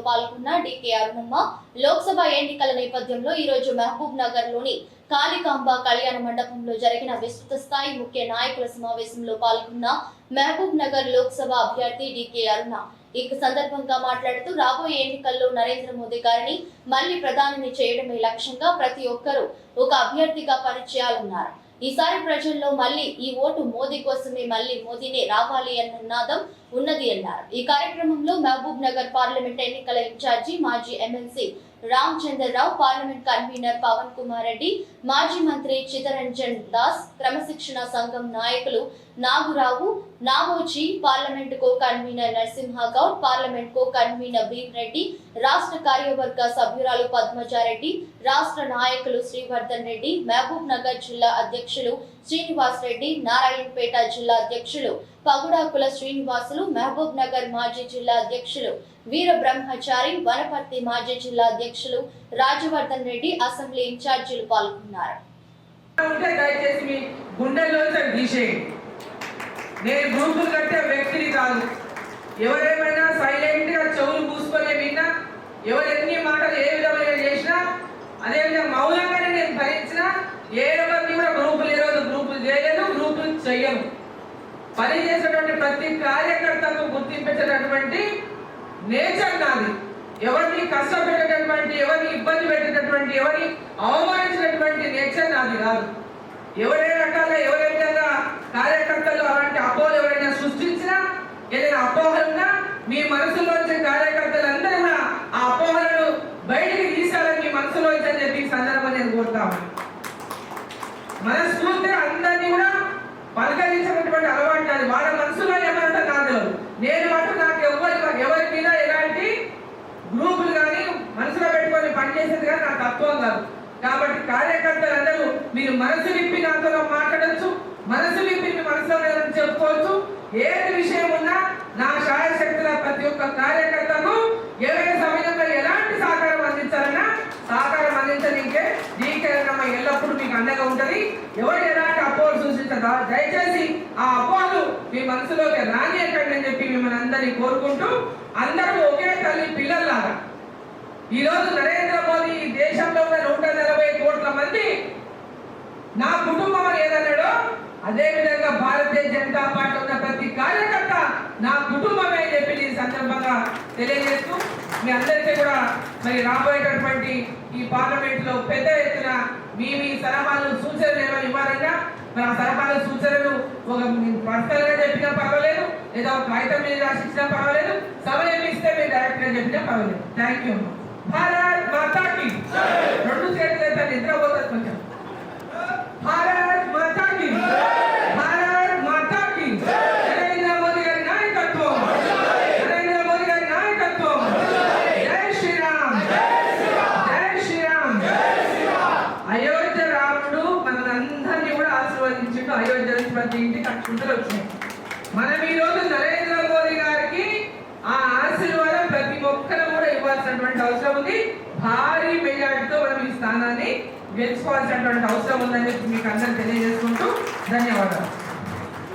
పాల్గొన్న డీకే అరుణమ్మ లోక్సభ ఎన్నికల నేపథ్యంలో ఈ రోజు మహబూబ్ నగర్ లోని కాళికాంబ కళ్యాణ మండపంలో జరిగిన విస్తృత స్థాయి ముఖ్య నాయకుల సమావేశంలో పాల్గొన్న మహబూబ్ నగర్ లోక్సభ అభ్యర్థి డీకే అరుణ ఈ సందర్భంగా మాట్లాడుతూ రాబోయే ఎన్నికల్లో నరేంద్ర మోదీ గారిని మళ్లీ ప్రధానిని చేయడమే లక్ష్యంగా ప్రతి ఒక్కరూ ఒక అభ్యర్థిగా పనిచేయాలన్నారు. ఈసారి ప్రజల్లో మళ్లీ ఈ ఓటు మోదీ కోసమే, మళ్లీ మోదీనే రావాలి అన్న నినాదం ఉన్నది అన్నారు. ఈ కార్యక్రమంలో మహబూబ్ నగర్ పార్లమెంట్ ఎన్నికల ఇన్ఛార్జి మాజీ MLC Ramachandrarao, parliament convener Pavan Kumar Reddy, మాజీ మంత్రి చిత్తరంజన్ దాస్, క్రమశిక్షణ సంఘం నాయకులు Nagurao, Namoji, parliament co convener Narasimhagoud, parliament co convener Bheem Reddy, రాష్ట్ర కార్యవర్గ సభ్యురాలు పద్మజారెడ్డి, రాష్ట్ర నాయకులు శ్రీవర్ధన్ రెడ్డి, మహబూబ్ నగర్ జిల్లా అధ్యక్షులు శ్రీనివాస్ రెడ్డి, నారాయణపేట జిల్లా అధ్యక్షులు పగుడాకుల శ్రీనివాసులు, మహబూబ్ నగర్ మాజీ జిల్లా అధ్యక్షులు వీర బ్రహ్మచారి, వనపర్తి మాజీ జిల్లా అధ్యక్షులు రాజవర్ధన్ రెడ్డి, అసెంబ్లీ ఇన్ఛార్జీలు పాల్గొన్నారు. నేను గ్రూపులు కట్టే వ్యక్తిని కాదు. ఎవరేమైనా సైలెంట్ గా చెవులు పూసుకొని విన్నా, ఎవరు ఎన్ని మాటలు ఏ విధంగా చేసినా, అదేవిధంగా మౌనంగానే నేను భరించినా, ఏ రోజు కూడా గ్రూపులు చేయలేదు, గ్రూపులు చెయ్యను. పని చేసేటువంటి ప్రతి కార్యకర్తకు గుర్తించేటటువంటి నేచర్ నాది. ఎవరిని కష్టపెట్టేటటువంటి, ఎవరిని ఇబ్బంది పెట్టేటటువంటి, ఎవరిని అవమానించినటువంటి నేచర్ నాది కాదు. ఎవరే రకాల ఎవరే విధంగా కార్యకర్తలు అలాంటి అపోహలు ఎవరైనా సృష్టించినా, ఏదైనా అపోహలున్నా మీ మనసులో వచ్చే కార్యకర్తలందరూ కూడా ఆ అపోహలను బయటికి తీసాలని మీ మనసులో వచ్చని చెప్పి ఈ సందర్భం నేను కోరుతాను. మనస్ఫూర్తిగా అందరినీ కూడా పలకరించినటువంటి అలవాటు కాదు. వాళ్ళ మనసులో ఏమంటే నాకు తెలియదు. నేను అంటూ నాకు ఎవరి మీద ఎలాంటి గ్రూపులు కానీ మనసులో పెట్టుకొని పనిచేసేది కానీ నా తత్వం కాదు. కాబట్టి కార్యకర్తలందరూ మీరు మనసు విప్పి నాతో మాట్లాడచ్చు, మనసు విప్పి మీ మనసులో చెప్పుకోవచ్చు. ఏది విషయం ఉన్నా నా శాయశక్తుల ప్రతి ఒక్క కార్యకర్తకు ఎవరి సమయంలో ఎలాంటి సహకారం అందించాలన్నా సహకారం అందించడానికే డీకే అరుణమ్మ ఎల్లప్పుడూ మీకు అండగా ఉంటది. ఎవరు ఎలాంటి అపోహలు సూచించదా దయచేసి ఆ అపోహలు మీ మనసులోకి రానియకండి అని చెప్పి మిమ్మల్ని అందరినీ కోరుకుంటూ, అందరూ ఒకే తల్లి పిల్లల్లాగా ఈ రోజు నరేంద్ర మోదీ ఈ దేశంలో ఉన్న 140 కోట్ల మంది నా కుటుంబం అని ఏదన్నాడో అదే విధంగా భారతీయ జనతా పార్టీ ఉన్న ప్రతి కార్యకర్త నా కుటుంబమే అని చెప్పి ఈ సందర్భంగా తెలియజేస్తూ, మీ అందరికీ కూడా మరి రాబోయేటటువంటి ఈ పార్లమెంట్ లో పెద్ద ఎత్తున మీ సలహాలు సూచనలు ఏమైనా ఇవ్వాలన్నా మరి ఆ సలహాలు సూచనలు ఒక పర్సనల్ గా చెప్పినా పర్వాలేదు, లేదా ఒక కాగితం మీద రాసిచ్చినా పర్వాలేదు, సమయం ఇస్తే మీరు డైరెక్ట్ గా చెప్పినా పర్వాలేదు. Thank you. భారత్ మాతా కీ జై. రెండు చేతులు అయితే నిద్రపోతుంది కొంచెం. భారత్ మాతా కీ జై. భారత్ మాతా కీ జై. నరేంద్ర మోదీ గారి నాయకత్వం, నరేంద్ర మోదీ గారి నాయకత్వం. జై శ్రీరామ్, జై శ్రీరామ్, జై శ్రీరామ్, జై శ్రీరామ్. అయోధ్య రాముడు మనందరినీ కూడా ఆశీర్వదించిండు. అయోధ్య నుంచి ప్రతి ఇంటికి అక్షుంతలు వచ్చినాయి. మనం ఈ రోజు నరేంద్ర మోదీ గారికి ఆ ఆశీర్వాదం ప్రతి ఒక్కరు కూడా ఇవ్వాల్సినటువంటి అవసరం ఉంది. భారీ మెజార్టీతో మనం ఈ స్థానాన్ని గెలుచుకోవాల్సినటువంటి అవసరం ఉందని చెప్పి మీకు అందరూ తెలియజేసుకుంటూ ధన్యవాదాలు.